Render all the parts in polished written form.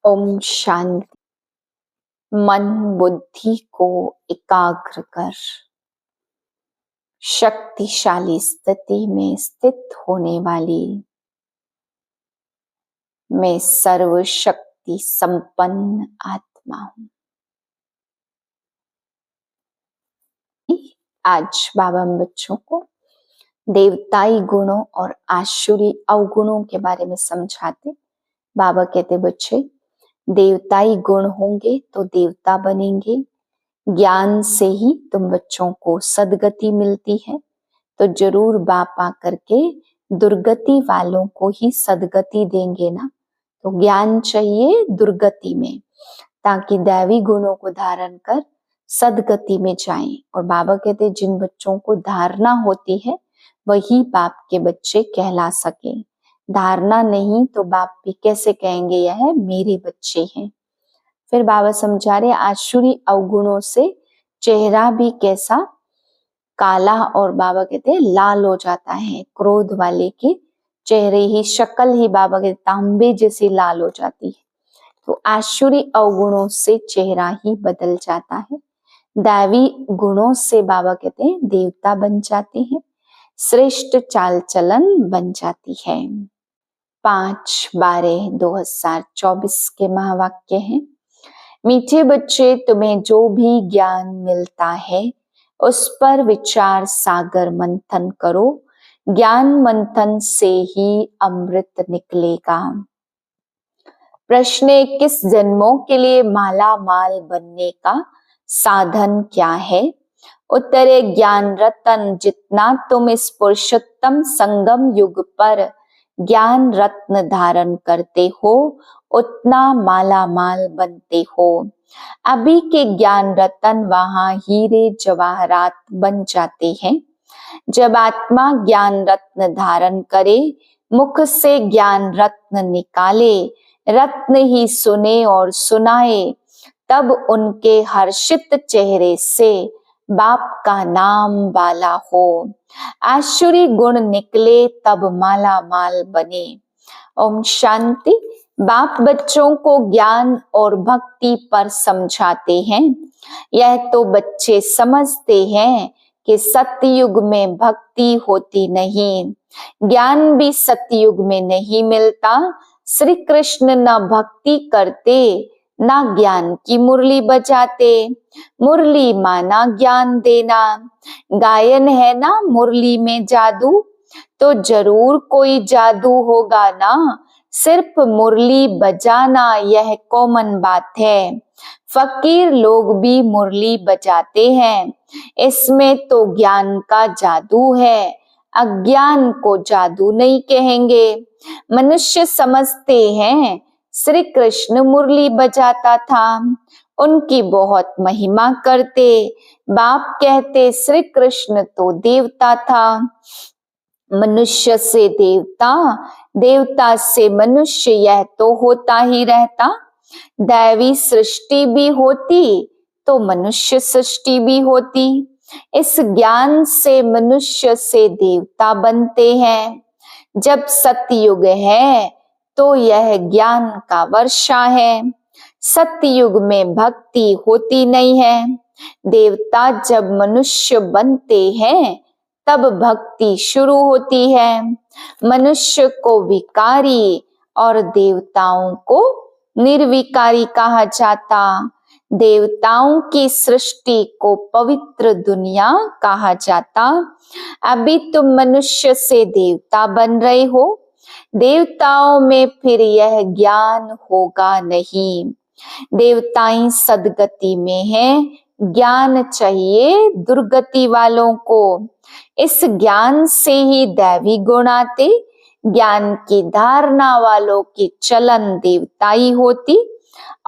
ओम शांति। मन बुद्धि को एकाग्र कर शक्तिशाली स्थिति में स्थित होने वाली मैं सर्वशक्ति संपन्न आत्मा हूँ। आज बाबा हम बच्चों को देवताई गुणों और आसुरी अवगुणों के बारे में समझाते। बाबा कहते बच्चे, देवताई गुण होंगे तो देवता बनेंगे। ज्ञान से ही तुम बच्चों को सदगति मिलती है, तो जरूर बाप आकर के दुर्गति वालों को ही सदगति देंगे ना। तो ज्ञान चाहिए दुर्गति में, ताकि दैवी गुणों को धारण कर सदगति में जाएं। और बाबा कहते जिन बच्चों को धारणा होती है वही बाप के बच्चे कहला सके। धारणा नहीं तो बाप भी कैसे कहेंगे यह मेरे बच्चे हैं। फिर बाबा समझा रहे आसुरी अवगुणों से चेहरा भी कैसा काला और बाबा कहते हैं लाल हो जाता है। क्रोध वाले के चेहरे ही शक्ल ही बाबा कहते तांबे जैसी लाल हो जाती है। तो आसुरी अवगुणों से चेहरा ही बदल जाता है। दैवी गुणों से बाबा कहते हैं देवता बन जाते हैं, श्रेष्ठ चाल चलन बन जाती है। 5/12/2024 के महावाक्य हैं। मीठे बच्चे, तुम्हें जो भी ज्ञान मिलता है उस पर विचार सागर मंथन करो। ज्ञान मंथन से ही अमृत निकलेगा। प्रश्न, किस जन्मों के लिए माला माल बनने का साधन क्या है? उत्तर है ज्ञान रतन। जितना तुम इस पुरुषोत्तम संगम युग पर ज्ञान रत्न धारण करते हो उतना माला माल बनते हो। अभी के ज्ञान रतन वहां हीरे जवाहरात बन जाते हैं। जब आत्मा ज्ञान रत्न धारण करे, मुख से ज्ञान रत्न निकाले, रत्न ही सुने और सुनाए, तब उनके हर्षित चेहरे से बाप का नाम वाला हो। आसुरी गुण निकले तब माला माल बने। ओम शांति। बाप बच्चों को ज्ञान और भक्ति पर समझाते हैं। यह तो बच्चे समझते हैं कि सतयुग में भक्ति होती नहीं, ज्ञान भी सतयुग में नहीं मिलता। श्री कृष्ण न भक्ति करते ना ज्ञान की मुरली बजाते। मुरली माना ज्ञान देना, गायन है ना मुरली में जादू, तो जरूर कोई जादू होगा ना। सिर्फ मुरली बजाना यह कॉमन बात है। फकीर लोग भी मुरली बजाते हैं, इसमें तो ज्ञान का जादू है। अज्ञान को जादू नहीं कहेंगे। मनुष्य समझते हैं श्री कृष्ण मुरली बजाता था, उनकी बहुत महिमा करते। बाप कहते श्री कृष्ण तो देवता था। मनुष्य से देवता, देवता से मनुष्य, यह तो होता ही रहता। दैवी सृष्टि भी होती तो मनुष्य सृष्टि भी होती। इस ज्ञान से मनुष्य से देवता बनते हैं। जब सतयुग है तो यह ज्ञान का वर्षा है। सतयुग में भक्ति होती नहीं है। देवता जब मनुष्य बनते हैं तब भक्ति शुरू होती है। मनुष्य को विकारी और देवताओं को निर्विकारी कहा जाता। देवताओं की सृष्टि को पवित्र दुनिया कहा जाता। अभी तुम मनुष्य से देवता बन रहे हो। देवताओं में फिर यह ज्ञान होगा नहीं। देवताएं सदगति में हैं, ज्ञान चाहिए दुर्गति वालों को। इस ज्ञान से ही दैवी गुण आते। ज्ञान की धारणा वालों की चलन देवताई होती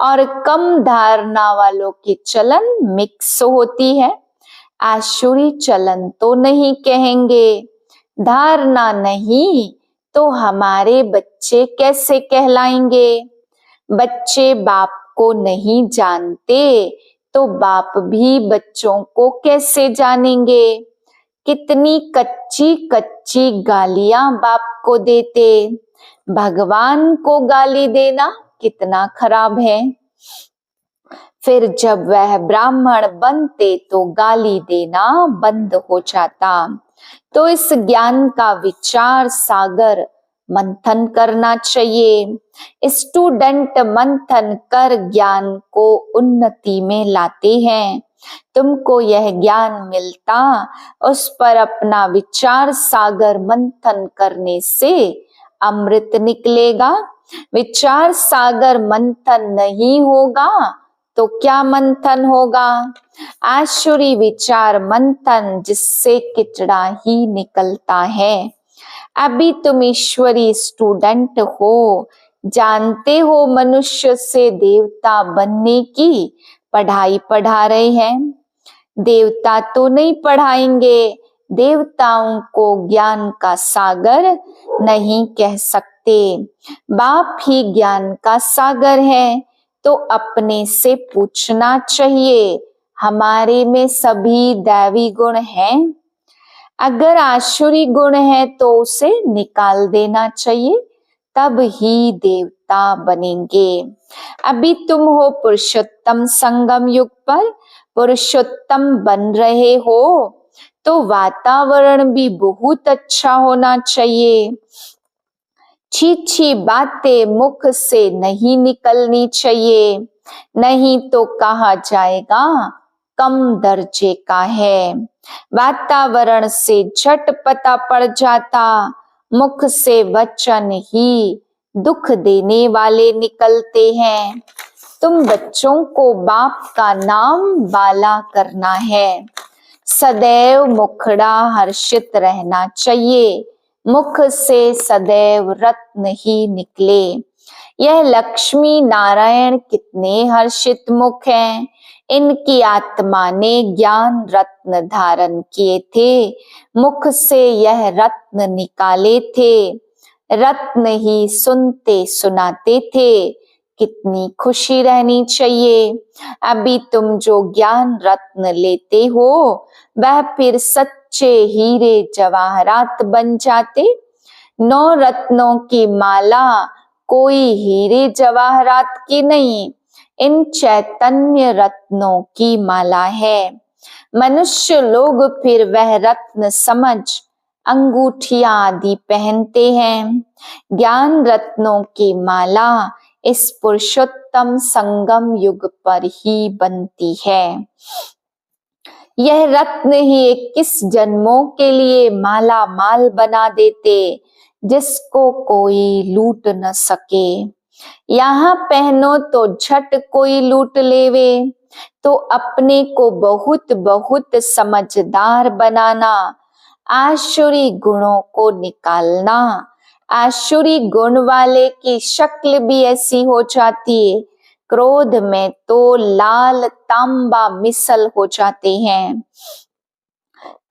और कम धारणा वालों की चलन मिक्स होती है। आसुरी चलन तो नहीं कहेंगे। धारणा नहीं तो हमारे बच्चे कैसे कहलाएंगे? बच्चे बाप को नहीं जानते तो बाप भी बच्चों को कैसे जानेंगे? कितनी कच्ची कच्ची गालियां बाप को देते। भगवान को गाली देना कितना खराब है। फिर जब वह ब्राह्मण बनते तो गाली देना बंद हो जाता। तो इस ज्ञान का विचार सागर मंथन करना चाहिए। स्टूडेंट मंथन कर ज्ञान को उन्नति में लाते हैं। तुमको यह ज्ञान मिलता, उस पर अपना विचार सागर मंथन करने से अमृत निकलेगा। विचार सागर मंथन नहीं होगा तो क्या मंथन होगा? आसुरी विचार मंथन, जिससे किचड़ा ही निकलता है। अभी तुम ईश्वरी स्टूडेंट हो, जानते हो मनुष्य से देवता बनने की पढ़ाई पढ़ा रहे हैं। देवता तो नहीं पढ़ाएंगे, देवताओं को ज्ञान का सागर नहीं कह सकते। बाप ही ज्ञान का सागर है। तो अपने से पूछना चाहिए, हमारे में सभी दैवी गुण हैं? अगर आसुरी गुण है तो उसे निकाल देना चाहिए, तब ही देवता बनेंगे। अभी तुम हो पुरुषोत्तम संगम युग पर, पुरुषोत्तम बन रहे हो तो वातावरण भी बहुत अच्छा होना चाहिए। छी बातें मुख से नहीं निकलनी चाहिए, नहीं तो कहा जाएगा कम दर्जे का है। वातावरण से झट पता पड़ जाता, मुख से वचन ही दुख देने वाले निकलते हैं। तुम बच्चों को बाप का नाम बाला करना है। सदैव मुखड़ा हर्षित रहना चाहिए, मुख से सदैव रत्न ही निकले। यह लक्ष्मी नारायण कितने हर्षित मुख हैं। इनकी आत्मा ने ज्ञान रत्न धारण किए थे, मुख से यह रत्न निकाले थे। रत्न ही सुनते सुनाते थे। कितनी खुशी रहनी चाहिए। अभी तुम जो ज्ञान रत्न लेते हो वह फिर सच्चे हीरे जवाहरात बन जाते। 9 रत्नों की माला कोई हीरे जवाहरात की नहीं, इन चैतन्य रत्नों की माला है। मनुष्य लोग फिर वह रत्न समझ अंगूठियां आदि पहनते हैं। ज्ञान रत्नों की माला इस पुरुषोत्तम संगम युग पर ही बनती है। यह रत्न ही 21 जन्मों के लिए माला माल बना देते, जिसको कोई लूट न सके। यहाँ पहनो तो झट कोई लूट लेवे। तो अपने को बहुत बहुत समझदार बनाना, आसुरी गुणों को निकालना। आसुरी गुण वाले की शक्ल भी ऐसी हो जाती है, क्रोध में तो लाल तांबा मिसल हो जाते हैं।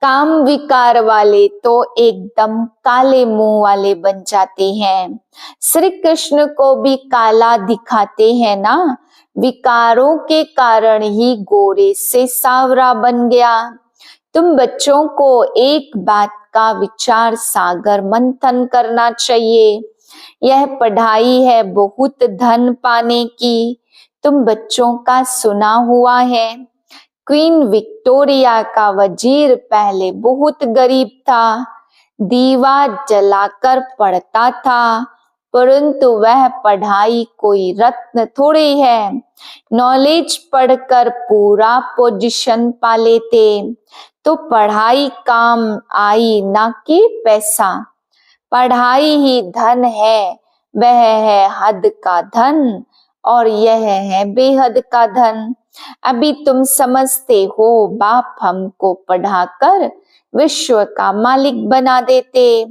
काम विकार वाले तो एकदम काले मुंह वाले बन जाते हैं। श्री कृष्ण को भी काला दिखाते हैं ना, विकारों के कारण ही गोरे से सांवरा बन गया। तुम बच्चों को एक बात का विचार सागर मंथन करना चाहिए। यह पढ़ाई है बहुत धन पाने की। तुम बच्चों का सुना हुआ है, क्वीन विक्टोरिया का वजीर पहले बहुत गरीब था, दीवा जलाकर पढ़ता था, परंतु वह पढ़ाई कोई रत्न थोड़ी है। नॉलेज पढ़कर पूरा पोजीशन पा लेते। तो पढ़ाई काम आई ना कि पैसा। पढ़ाई ही धन है, वह है हद का धन और यह है बेहद का धन। अभी तुम समझते हो बाप हमको पढ़ाकर विश्व का मालिक बना देते।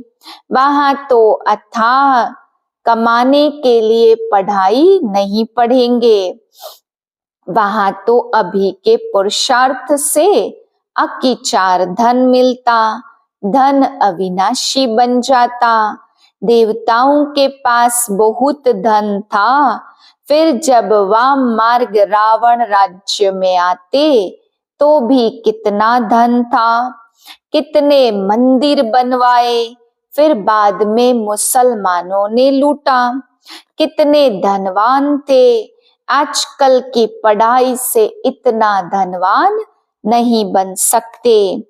वहां तो अथाह कमाने के लिए पढ़ाई नहीं पढ़ेंगे, वहां तो अभी के पुरुषार्थ से अकिचार धन मिलता, धन अविनाशी बन जाता। देवताओं के पास बहुत धन था, फिर जब वाम मार्ग रावण राज्य में आते तो भी कितना धन था, कितने मंदिर बनवाए, फिर बाद में मुसलमानों ने लूटा। कितने धनवान थे, आजकल की पढ़ाई से इतना धनवान नहीं बन सकते।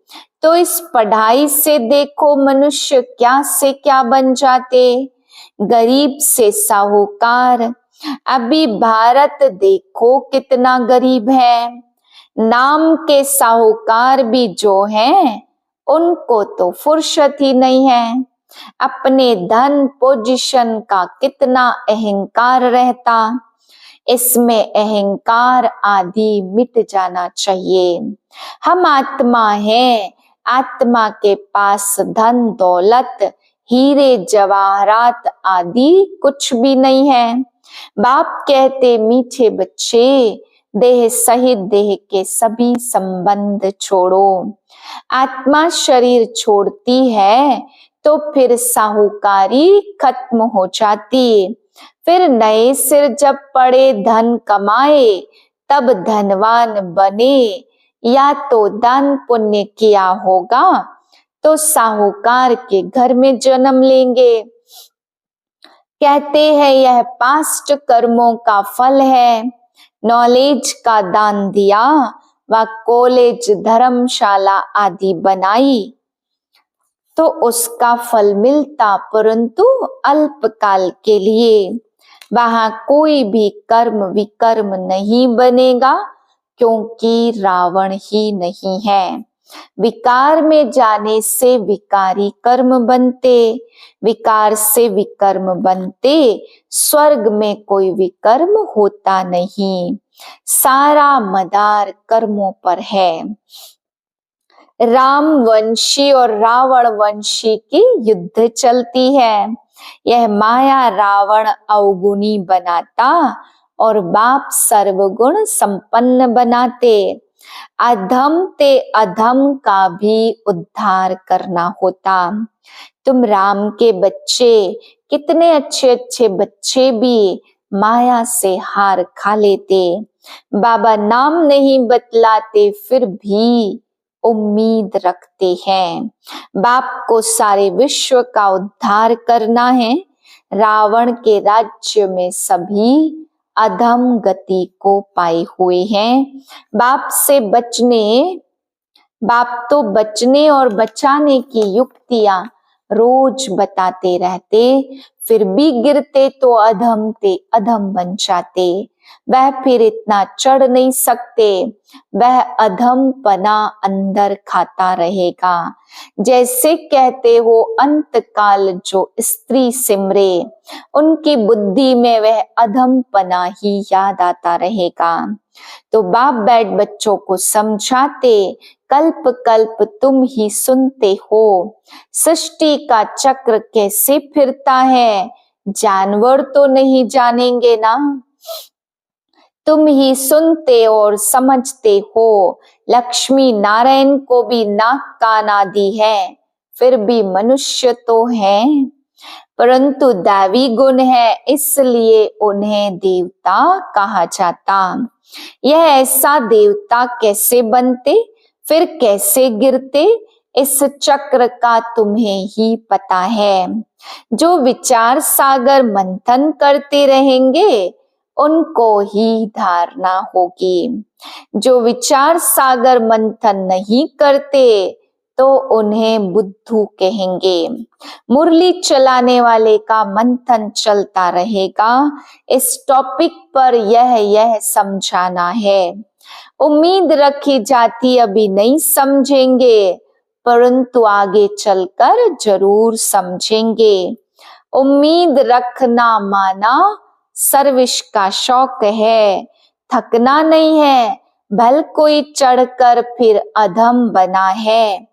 तो इस पढ़ाई से देखो मनुष्य क्या से क्या बन जाते, गरीब से साहूकार। अभी भारत देखो कितना गरीब है, नाम के साहूकार भी जो हैं उनको तो फुर्सत ही नहीं है। अपने धन पोजीशन का कितना अहंकार रहता, इसमें अहंकार आदि मिट जाना चाहिए। हम आत्मा हैं, आत्मा के पास धन दौलत हीरे जवाहरात आदि कुछ भी नहीं है। बाप कहते मीठे बच्चे, देह सहित देह के सभी संबंध छोड़ो। आत्मा शरीर छोड़ती है तो फिर साहूकारी खत्म हो जाती, फिर नए सिर जब पड़े धन कमाए तब धनवान बने, या तो दान पुण्य किया होगा तो साहूकार के घर में जन्म लेंगे। कहते हैं यह पास्ट कर्मों का फल है, नॉलेज का दान दिया व कॉलेज धर्मशाला आदि बनाई तो उसका फल मिलता, परंतु अल्पकाल के लिए। वहां कोई भी कर्म विकर्म नहीं बनेगा, क्योंकि रावण ही नहीं है। विकार में जाने से विकारी कर्म बनते, विकार से विकर्म बनते, स्वर्ग में कोई विकर्म होता नहीं। सारा मदार कर्मों पर है। राम वंशी और रावण वंशी की युद्ध चलती है। यह माया रावण अवगुणी बनाता और बाप सर्वगुण संपन्न बनाते। अधम ते अधम का भी उद्धार करना होता। तुम राम के बच्चे, कितने अच्छे अच्छे बच्चे भी माया से हार खा लेते। बाबा नाम नहीं बतलाते फिर भी उम्मीद रखते हैं। बाप को सारे विश्व का उद्धार करना है। रावण के राज्य में सभी अधम गति को पाए हुए हैं। बाप तो बचने और बचाने की युक्तियां रोज बताते रहते, फिर भी गिरते तो अधम ते अधम बन जाते। वह फिर इतना चढ़ नहीं सकते, वह अधम पना अंदर खाता रहेगा। जैसे कहते हो अंत काल जो स्त्री सिमरे, उनकी बुद्धि में वह अधम पना ही याद आता रहेगा। तो बाप बैठ बच्चों को समझाते, कल्प कल्प तुम ही सुनते हो, सृष्टि का चक्र कैसे फिरता है, जानवर तो नहीं जानेंगे ना। तुम ही सुनते और समझते हो, लक्ष्मी नारायण को भी नाक कान आदि है, फिर भी मनुष्य तो हैं, परंतु दैवी गुण है इसलिए उन्हें देवता कहा जाता। यह ऐसा देवता कैसे बनते, फिर कैसे गिरते, इस चक्र का तुम्हें ही पता है। जो विचार सागर मंथन करते रहेंगे उनको ही धारणा होगी। जो विचार सागर मंथन नहीं करते तो उन्हें बुद्धू कहेंगे। मुरली चलाने वाले का मंथन चलता रहेगा। इस टॉपिक पर यह समझाना है। उम्मीद रखी जाती अभी नहीं समझेंगे, परंतु आगे चलकर जरूर समझेंगे। उम्मीद रखना माना सर्विस का शौक है, थकना नहीं है, भल कोई चढ़कर फिर अधम बना है।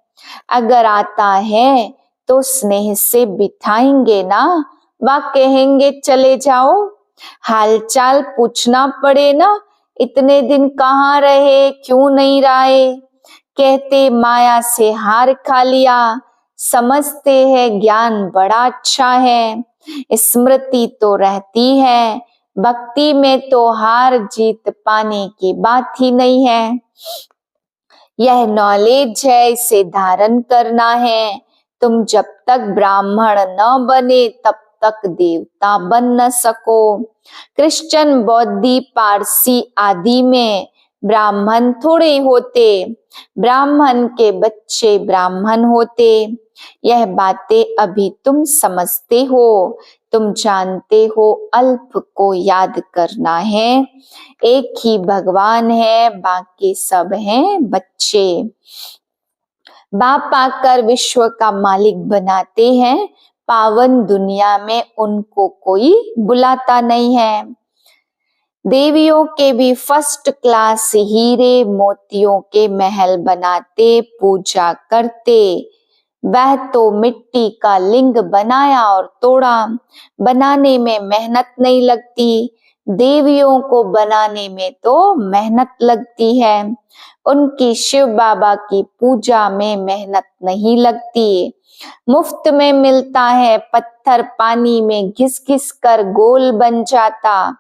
अगर आता है तो स्नेह से बिठाएंगे ना, वह कहेंगे चले जाओ। हालचाल पूछना पड़े ना, इतने दिन कहाँ रहे, क्यों नहीं आए। कहते माया से हार खा लिया, समझते हैं ज्ञान बड़ा अच्छा है। स्मृति तो रहती है, भक्ति में तो हार जीत पाने की बात ही नहीं है। यह नॉलेज है, इसे धारण करना है। तुम जब तक ब्राह्मण न बने तब तक देवता बन न सको। क्रिश्चियन, बौद्धी, पारसी आदि में ब्राह्मण थोड़े होते, ब्राह्मण के बच्चे ब्राह्मण होते। यह बातें अभी तुम समझते हो। तुम जानते हो अल्प को याद करना है। एक ही भगवान है, बाकी सब हैं बच्चे। बाप आकर विश्व का मालिक बनाते हैं, पावन दुनिया में उनको कोई बुलाता नहीं है। देवियों के भी फर्स्ट क्लास हीरे मोतियों के महल बनाते, पूजा करते। वह तो मिट्टी का लिंग बनाया और तोड़ा, बनाने में मेहनत नहीं लगती। देवियों को बनाने में तो मेहनत लगती है। उनकी शिव बाबा की पूजा में मेहनत नहीं लगती। मुफ्त में मिलता है, पत्थर पानी में घिस घिस कर गोल बन जाता,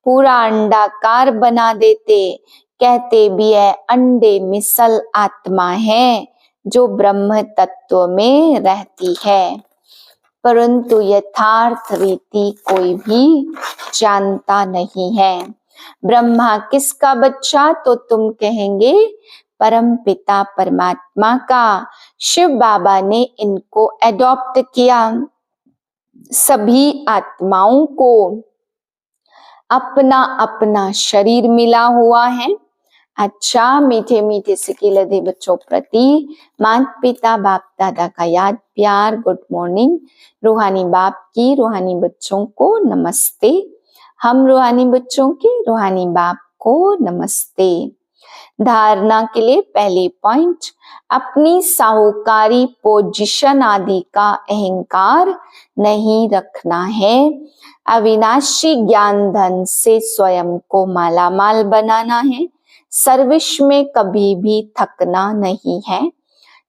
पूरा अंडाकार बना देते। कहते भी है अंडे मिसल आत्मा है जो ब्रह्म तत्व में रहती है, परंतु यथार्थ रीति कोई भी जानता नहीं है। ब्रह्मा किसका बच्चा, तो तुम कहेंगे परम पिता परमात्मा का। शिव बाबा ने इनको एडॉप्ट किया। सभी आत्माओं को अपना अपना शरीर मिला हुआ है। अच्छा, मीठे मीठे सिके लदे बच्चों प्रति माता पिता बाप दादा का याद प्यार, गुड मॉर्निंग। रूहानी बाप की रूहानी बच्चों को नमस्ते। हम रूहानी बच्चों के रूहानी बाप को नमस्ते। धारणा के लिए पहले पॉइंट, अपनी साहूकारी, पोजीशन आदि का अहंकार नहीं रखना है। अविनाशी ज्ञान धन से स्वयं को मालामाल बनाना है। सर्विस में कभी भी थकना नहीं है।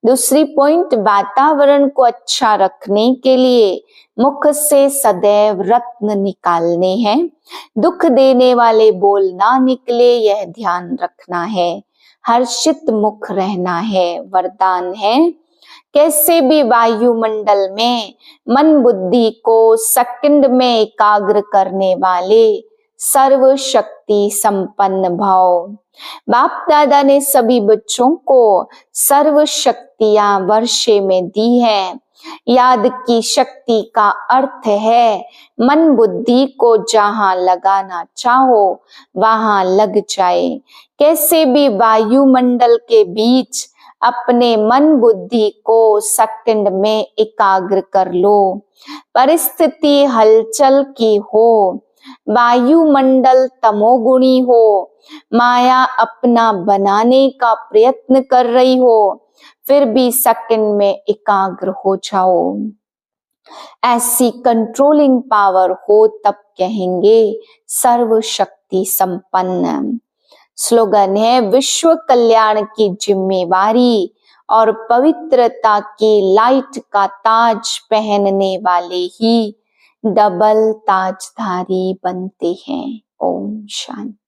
दूसरी पॉइंट, वातावरण को अच्छा रखने के लिए मुख से सदैव रत्न निकालने हैं। दुख देने वाले बोल ना निकले, यह ध्यान रखना है। हर्षित मुख रहना है, वरदान है। कैसे भी वायुमंडल में मन बुद्धि को सेकंड में एकाग्र करने वाले सर्व शक्ति संपन्न भाव। बाप दादा ने सभी बच्चों को सर्व शक्तियां वर्षे में दी है। याद की शक्ति का अर्थ है मन बुद्धि को जहां लगाना चाहो वहां लग जाए। कैसे भी वायुमंडल के बीच अपने मन बुद्धि को सेकंड में एकाग्र कर लो। परिस्थिति हलचल की हो, वायुमंडल तमोगुणी हो, माया अपना बनाने का प्रयत्न कर रही हो, फिर भी सेकंड में एकाग्र हो जाओ। ऐसी कंट्रोलिंग पावर हो तब कहेंगे सर्व शक्ति संपन्न। स्लोगन है विश्व कल्याण की जिम्मेवारी और पवित्रता की लाइट का ताज पहनने वाले ही डबल ताजधारी बनते हैं। ओम शांति।